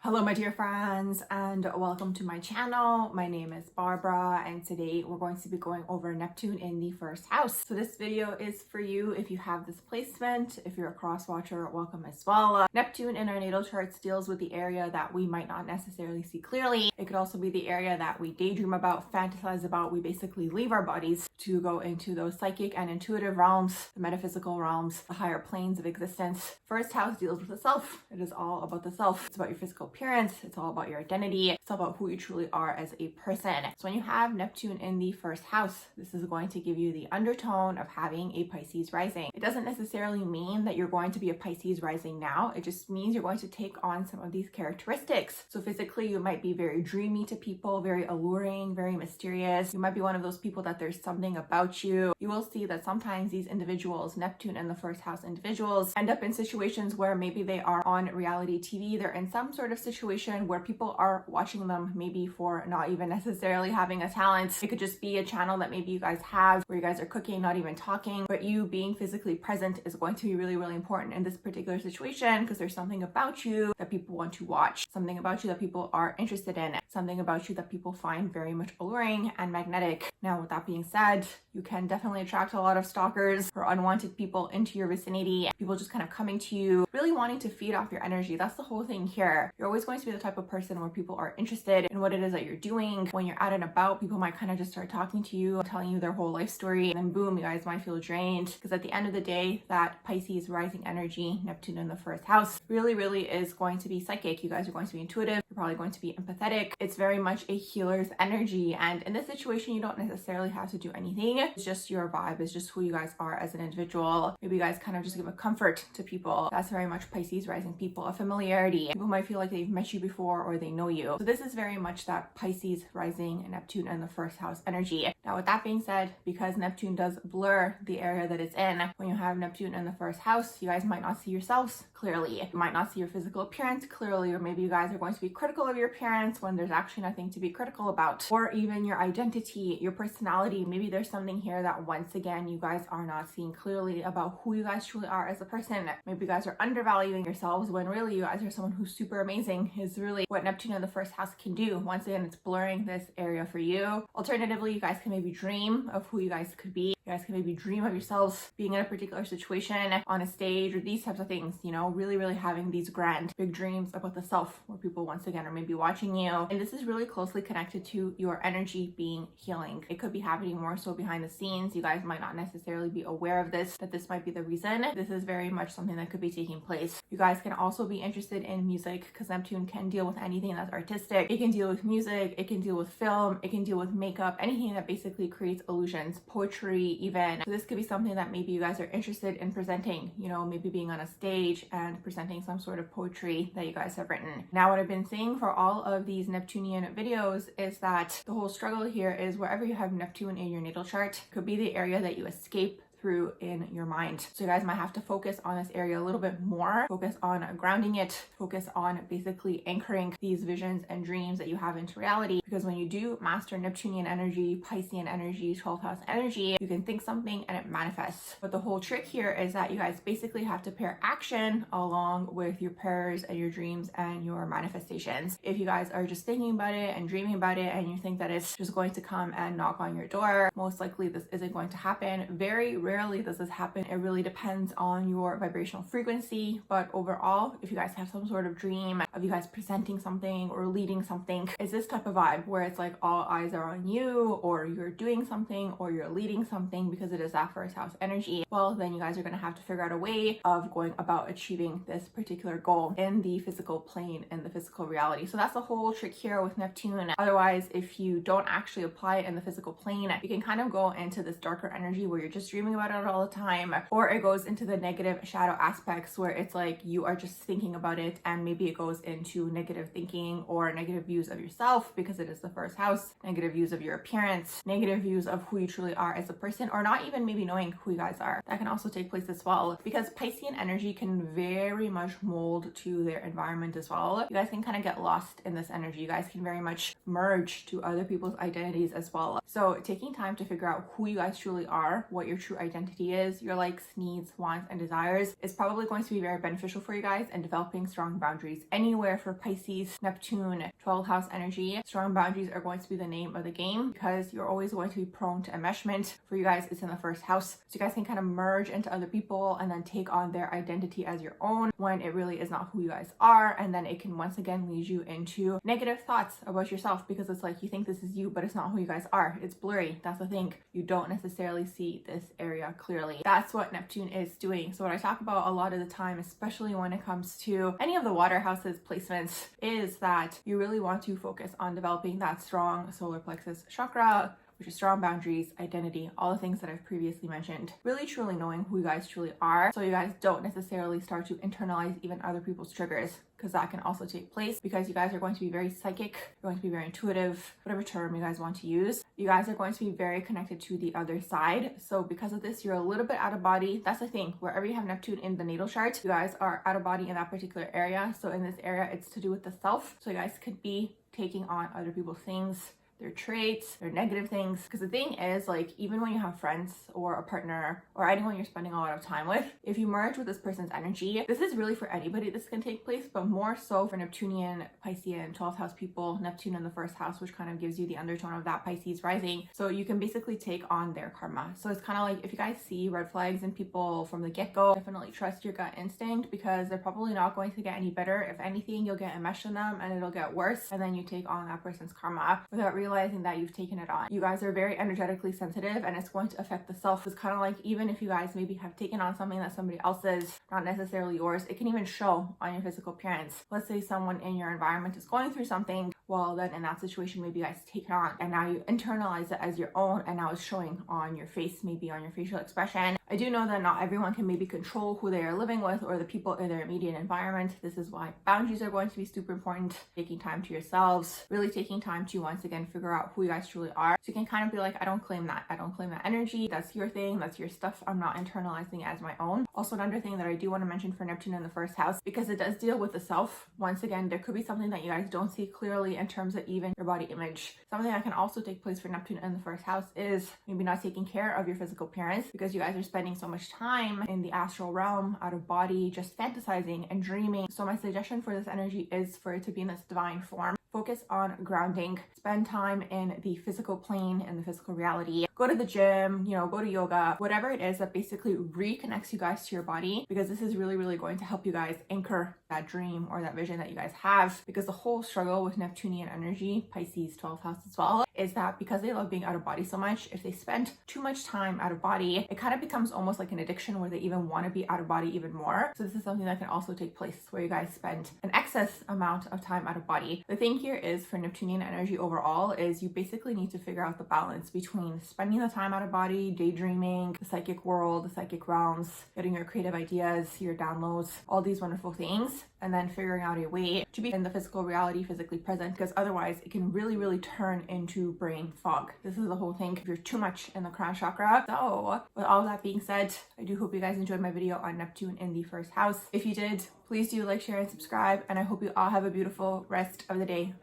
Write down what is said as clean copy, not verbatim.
Hello my dear friends and welcome to my channel. My name is Barbara and today we're going to be going over Neptune in the first house. So this video is for you if you have this placement. If you're a cross watcher, welcome as well. Neptune in our natal charts deals with the area that we might not necessarily see clearly. It could also be the area that we daydream about, fantasize about. We basically leave our bodies to go into those psychic and intuitive realms, the metaphysical realms, the higher planes of existence. First house deals with the self. It is all about the self. It's about your physical appearance. It's all about your identity. It's all about who you truly are as a person. So when you have Neptune in the first house, this is going to give you the undertone of having a Pisces rising. It doesn't necessarily mean that you're going to be a Pisces rising now. It just means you're going to take on some of these characteristics. So physically, you might be very dreamy to people, very alluring, very mysterious. You might be one of those people that there's something about you. You will see that sometimes these individuals, Neptune in the first house individuals, end up in situations where maybe they are on reality TV. They're in some sort of situation where people are watching them maybe for not even necessarily having a talent. It could just be a channel that maybe you guys have where you guys are cooking, not even talking, but you being physically present is going to be really, really important in this particular situation because there's something about you that people want to watch, something about you that people are interested in, something about you that people find very much alluring and magnetic. Now, with that being said, you can definitely attract a lot of stalkers or unwanted people into your vicinity. People just kind of coming to you, really wanting to feed off your energy. That's the whole thing here. You're always going to be the type of person where people are interested in what it is that you're doing. When you're out and about, people might kind of just start talking to you, telling you their whole life story, and then boom, you guys might feel drained. Because at the end of the day, that Pisces rising energy, Neptune in the first house, really, really is going to be psychic. You guys are going to be intuitive. You're probably going to be empathetic. It's very much a healer's energy. And in this situation, you don't necessarily have to do anything. It's just your vibe. It's just who you guys are as an individual. Maybe you guys kind of just give a comfort to people. That's very much Pisces rising people, a familiarity. People might feel like they've met you before or they know you. So this is very much that Pisces rising and Neptune in the first house energy. Now, with that being said, because Neptune does blur the area that it's in, when you have Neptune in the first house, you guys might not see yourselves clearly. You might not see your physical appearance clearly, or maybe you guys are going to be critical of your appearance when there's actually nothing to be critical about, or even your identity, your personality. Maybe there's something here that once again, you guys are not seeing clearly about who you guys truly are as a person. Maybe you guys are undervaluing yourselves when really you guys are someone who's super amazing, is really what Neptune in the first house can do. Once again, it's blurring this area for you. Alternatively, you guys can maybe dream of who you guys could be. You guys can maybe dream of yourselves being in a particular situation on a stage or these types of things, you know, really having these grand big dreams about the self where people once again are maybe watching you. And this is really closely connected to your energy being healing. It could be happening more so behind the scenes. You guys might not necessarily be aware of this, that this might be the reason. This is very much something that could be taking place. You guys can also be interested in music because Neptune can deal with anything that's artistic. It can deal with music, it can deal with film, it can deal with makeup, anything that basically creates illusions, poetry even. So this could be something that maybe you guys are interested in presenting, you know, maybe being on a stage and presenting some sort of poetry that you guys have written. Now, what I've been saying for all of these Neptunian videos is that the whole struggle here is wherever you have Neptune in your natal chart could be the area that you escape through in your mind. So you guys might have to focus on this area a little bit more, focus on grounding it, focus on basically anchoring these visions and dreams that you have into reality. Because when you do master Neptunian energy, Piscean energy, 12th house energy, you can think something and it manifests. But the whole trick here is that you guys basically have to pair action along with your prayers and your dreams and your manifestations. If you guys are just thinking about it and dreaming about it and you think that it's just going to come and knock on your door, most likely this isn't going to happen. Very rarely does this happen. It really depends on your vibrational frequency, but overall, if you guys have some sort of dream of you guys presenting something or leading something, it's this type of vibe where it's like all eyes are on you, or you're doing something or you're leading something because it is that first house energy. Well, then you guys are going to have to figure out a way of going about achieving this particular goal in the physical plane, in the physical reality. So that's the whole trick here with Neptune. Otherwise, if you don't actually apply it in the physical plane, you can kind of go into this darker energy where you're just dreaming about it all the time, or it goes into the negative shadow aspects where it's like you are just thinking about it, and maybe it goes into negative thinking or negative views of yourself because it is the first house, negative views of your appearance, negative views of who you truly are as a person, or not even maybe knowing who you guys are. That can also take place as well because Piscean energy can very much mold to their environment as well. You guys can kind of get lost in this energy. You guys can very much merge to other people's identities as well. So taking time to figure out who you guys truly are, what your true identity is, your likes, needs, wants, and desires, is probably going to be very beneficial for you guys in developing strong boundaries. Anywhere for Pisces, Neptune, 12th house energy, strong boundaries are going to be the name of the game because you're always going to be prone to enmeshment. For you guys, it's in the first house. So you guys can kind of merge into other people and then take on their identity as your own when it really is not who you guys are. And then it can once again lead you into negative thoughts about yourself because it's like you think this is you, but it's not who you guys are. It's blurry. That's the thing. You don't necessarily see this area clearly. That's what Neptune is doing. So what I talk about a lot of the time, especially when it comes to any of the water houses placements, is that you really want to focus on developing that strong solar plexus chakra, which is strong boundaries, identity, all the things that I've previously mentioned. Really truly knowing who you guys truly are so you guys don't necessarily start to internalize even other people's triggers, because that can also take place because you guys are going to be very psychic, you're going to be very intuitive, whatever term you guys want to use. You guys are going to be very connected to the other side. So because of this, you're a little bit out of body. That's the thing. Wherever you have Neptune in the natal chart, you guys are out of body in that particular area. So in this area, it's to do with the self. So you guys could be taking on other people's things, their traits, their negative things. Because the thing is, like, even when you have friends or a partner or anyone you're spending a lot of time with, if you merge with this person's energy, this is really for anybody this can take place, but more so for Neptunian, Piscean, 12th house people, Neptune in the first house, which kind of gives you the undertone of that Pisces rising. So you can basically take on their karma. So it's kind of like if you guys see red flags in people from the get-go, definitely trust your gut instinct because they're probably not going to get any better. If anything, you'll get enmeshed in them and it'll get worse. And then you take on that person's karma without realizing that you've taken it on. You guys are very energetically sensitive and it's going to affect the self. It's kind of like even if you guys maybe have taken on something that somebody else's, not necessarily yours, it can even show on your physical appearance. Let's say someone in your environment is going through something, well then in that situation maybe you guys take it on and now you internalize it as your own and now it's showing on your face, maybe on your facial expression. I do know that not everyone can maybe control who they are living with or the people in their immediate environment. This is why boundaries are going to be super important. Taking time to yourselves, really taking time to once again figure out who you guys truly are. So you can kind of be like, I don't claim that. I don't claim that energy. That's your thing. That's your stuff. I'm not internalizing it as my own. Also, another thing that I do want to mention for Neptune in the first house, because it does deal with the self. Once again, there could be something that you guys don't see clearly in terms of even your body image. Something that can also take place for Neptune in the first house is maybe not taking care of your physical appearance because you guys are spending so much time in the astral realm, out of body, just fantasizing and dreaming. So my suggestion for this energy is for it to be in this divine form. Focus on grounding, spend time in the physical plane and the physical reality. Go to the gym, go to yoga, whatever it is that basically reconnects you guys to your body, because this is really, really going to help you guys anchor that dream or that vision that you guys have. Because the whole struggle with Neptunian energy, Pisces 12th house as well, is that because they love being out of body so much, if they spend too much time out of body, it kind of becomes almost like an addiction where they even want to be out of body even more. So this is something that can also take place where you guys spend an excess amount of time out of body. The thing here is for Neptunian energy overall is you basically need to figure out the balance between spending the time out of body, daydreaming, the psychic world, the psychic realms, getting your creative ideas, your downloads, all these wonderful things, and then figuring out a way to be in the physical reality, physically present, because otherwise it can really, really turn into brain fog. This is the whole thing if you're too much in the crown chakra. So with all that being said, I do hope you guys enjoyed my video on Neptune in the first house. If you did, please do like, share, and subscribe, and I hope you all have a beautiful rest of the day.